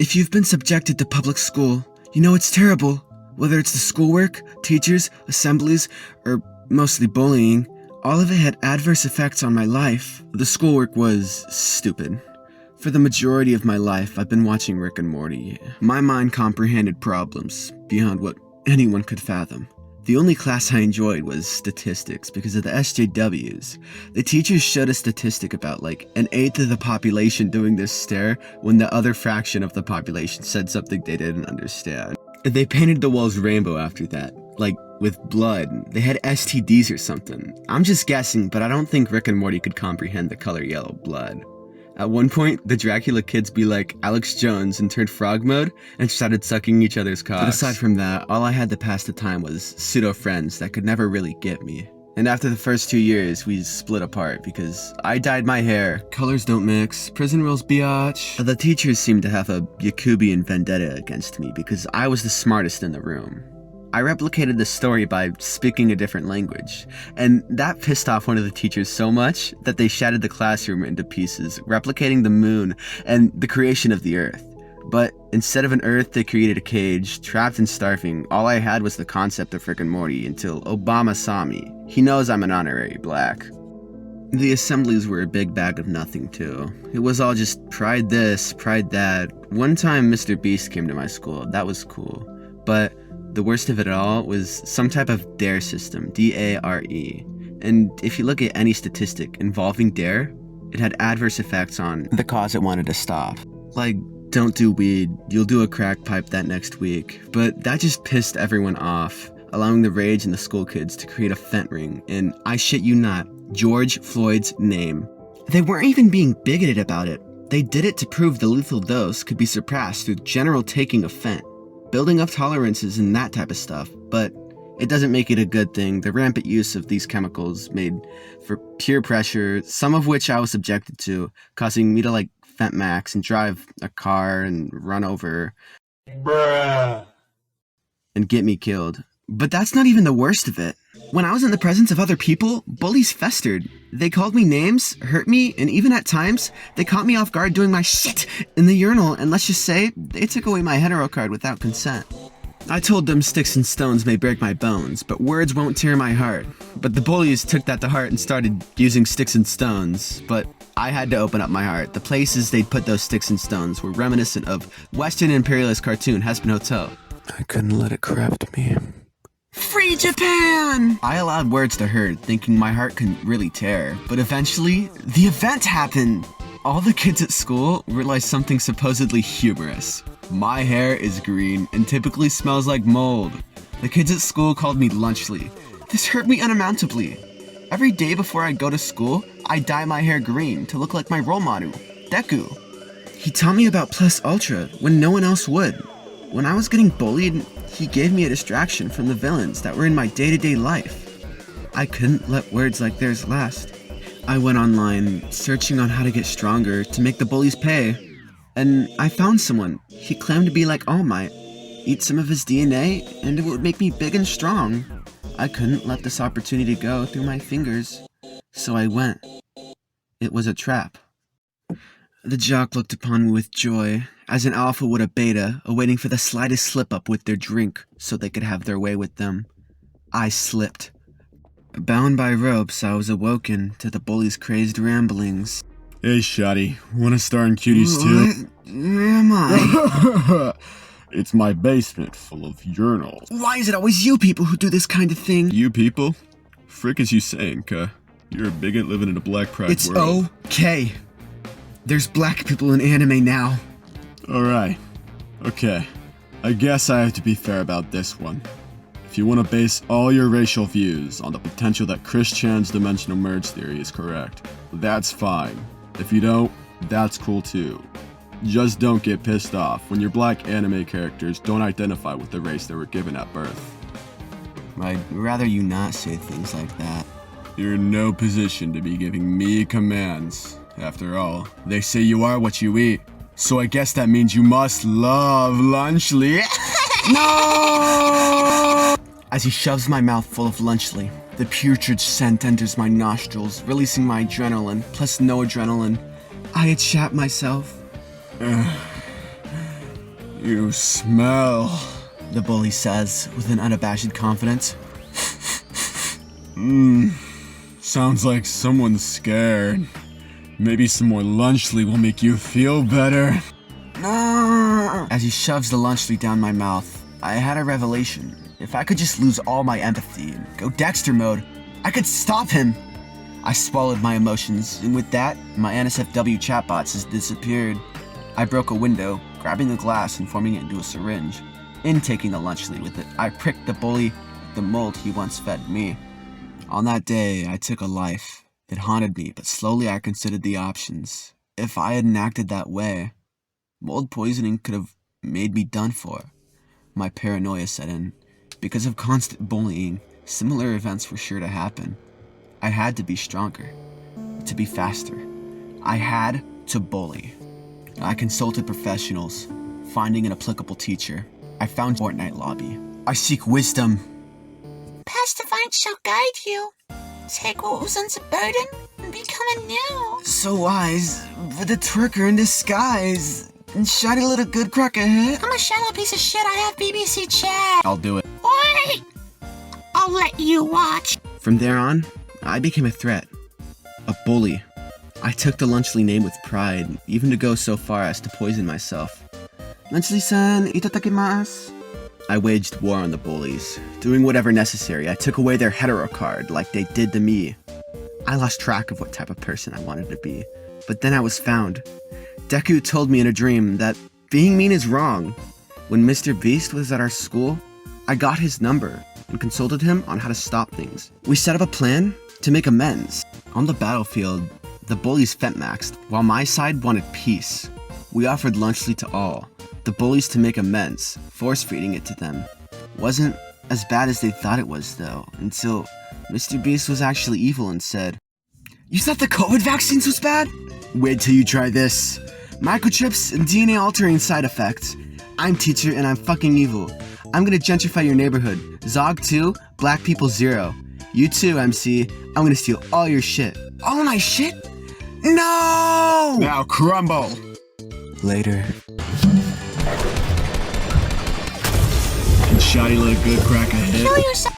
If you've been subjected to public school, you know it's terrible. Whether it's the schoolwork, teachers, assemblies, or mostly bullying, all of it had adverse effects on my life. The schoolwork was stupid. For the majority of my life, I've been watching Rick and Morty. My mind comprehended problems beyond what anyone could fathom. The only class I enjoyed was statistics because of the SJWs. The teachers showed a statistic about like an eighth of the population doing this stare when the other fraction of the population said something they didn't understand. They painted the walls rainbow after that, like with blood. They had STDs or something. I'm just guessing, but I don't think Rick and Morty could comprehend the color yellow blood. At one point, the Dracula kids be like Alex Jones and turned frog mode and started sucking each other's cocks. But aside from that, all I had to pass the time was pseudo-friends that could never really get me. And after the first 2 years, we split apart because I dyed my hair. Colors don't mix. Prison rules, biatch. The teachers seemed to have a Yakubian vendetta against me because I was the smartest in the room. I replicated the story by speaking a different language, and that pissed off one of the teachers so much that they shattered the classroom into pieces, replicating the moon and the creation of the earth. But instead of an earth, they created a cage. Trapped and starving, all I had was the concept of Rick and Morty until Obama saw me. He knows I'm an honorary black. The assemblies were a big bag of nothing too. It was all just pride this, pride that. One time Mr. Beast came to my school, that was cool. But the worst of it all was some type of DARE system, D-A-R-E. And if you look at any statistic involving DARE, it had adverse effects on the cause it wanted to stop. Like, don't do weed, you'll do a crack pipe that next week. But that just pissed everyone off, allowing the rage in the school kids to create a fent ring in, I shit you not, George Floyd's name. They weren't even being bigoted about it. They did it to prove the lethal dose could be suppressed through general taking of fent. Building up tolerances and that type of stuff, but it doesn't make it a good thing. The rampant use of these chemicals made for peer pressure, some of which I was subjected to, causing me to like fent max and drive a car and run over bruh and get me killed. But that's not even the worst of it. When I was in the presence of other people, bullies festered. They called me names, hurt me, and even at times, they caught me off guard doing my shit in the urinal, and let's just say, they took away my hetero card without consent. I told them sticks and stones may break my bones, but words won't tear my heart. But the bullies took that to heart and started using sticks and stones, but I had to open up my heart. The places they'd put those sticks and stones were reminiscent of Western imperialist cartoon Hespin Hotel. I couldn't let it corrupt me. Free Japan! I allowed words to hurt, thinking my heart couldn't really tear. But eventually, the event happened! All the kids at school realized something supposedly humorous. My hair is green and typically smells like mold. The kids at school called me Lunchly. This hurt me unmountably. Every day before I go to school, I dye my hair green to look like my role model, Deku. He taught me about Plus Ultra when no one else would. When I was getting bullied, he gave me a distraction from the villains that were in my day-to-day life. I couldn't let words like theirs last. I went online, searching on how to get stronger to make the bullies pay. And I found someone. He claimed to be like All Might. Eat some of his DNA, and it would make me big and strong. I couldn't let this opportunity go through my fingers. So I went. It was a trap. The jock looked upon me with joy, as an alpha would a beta, awaiting for the slightest slip-up with their drink so they could have their way with them. I slipped. Bound by ropes, I was awoken to the bully's crazed ramblings. Hey, Shotty, wanna star in Cuties too? Where am I? It's my basement full of urinals. Why is it always you people who do this kind of thing? You people? Frick is you saying, cuh? You're a bigot living in a black pride world. It's okay. There's black people in anime now. Alright. Okay. I guess I have to be fair about this one. If you want to base all your racial views on the potential that Chris Chan's dimensional merge theory is correct, that's fine. If you don't, that's cool too. Just don't get pissed off when your black anime characters don't identify with the race they were given at birth. I'd rather you not say things like that. You're in no position to be giving me commands. After all, they say you are what you eat, so I guess that means you must love Lunchly. No! As he shoves my mouth full of Lunchly, the putrid scent enters my nostrils, releasing my adrenaline, plus no adrenaline. I had shat myself. You smell. The bully says with an unabashed confidence. Sounds like someone's scared. Maybe some more lunchly will make you feel better. As he shoves the lunchly down my mouth, I had a revelation. If I could just lose all my empathy and go Dexter mode, I could stop him. I swallowed my emotions, and with that, my NSFW chatbots has disappeared. I broke a window, grabbing the glass and forming it into a syringe. Intaking the lunchly with it, I pricked the bully with the mold he once fed me. On that day, I took a life. It haunted me, but slowly I considered the options. If I hadn't acted that way, mold poisoning could have made me done for. My paranoia set in. Because of constant bullying, similar events were sure to happen. I had to be stronger, to be faster. I had to bully. I consulted professionals, finding an applicable teacher. I found Fortnite lobby. I seek wisdom. Past divine shall guide you. Take what was once a burden and become anew. So wise, but a twerker in disguise. And shiny little good crack ahead. I'm a shallow piece of shit. I have BBC chat. I'll do it. Oi! I'll let you watch. From there on, I became a threat. A bully. I took the Lunchly name with pride, even to go so far as to poison myself. Lunchly-san, itadakimasu. I waged war on the bullies. Doing whatever necessary, I took away their hetero card like they did to me. I lost track of what type of person I wanted to be. But then I was found. Deku told me in a dream that being mean is wrong. When Mr. Beast was at our school, I got his number and consulted him on how to stop things. We set up a plan to make amends. On the battlefield, the bullies fentmaxed, while my side wanted peace. We offered Lunchly to all, the bullies to make amends, force-feeding it to them. Wasn't as bad as they thought it was, though, until Mr. Beast was actually evil and said, "You thought the COVID vaccines was bad? Wait till you try this. Microchips and DNA-altering side effects. I'm teacher and I'm fucking evil. I'm gonna gentrify your neighborhood. Zog 2, black people 0. You too, MC. I'm gonna steal all your shit." All my shit? No! Now crumble! Later. And shoddy little good crack ahead. Kill yourself.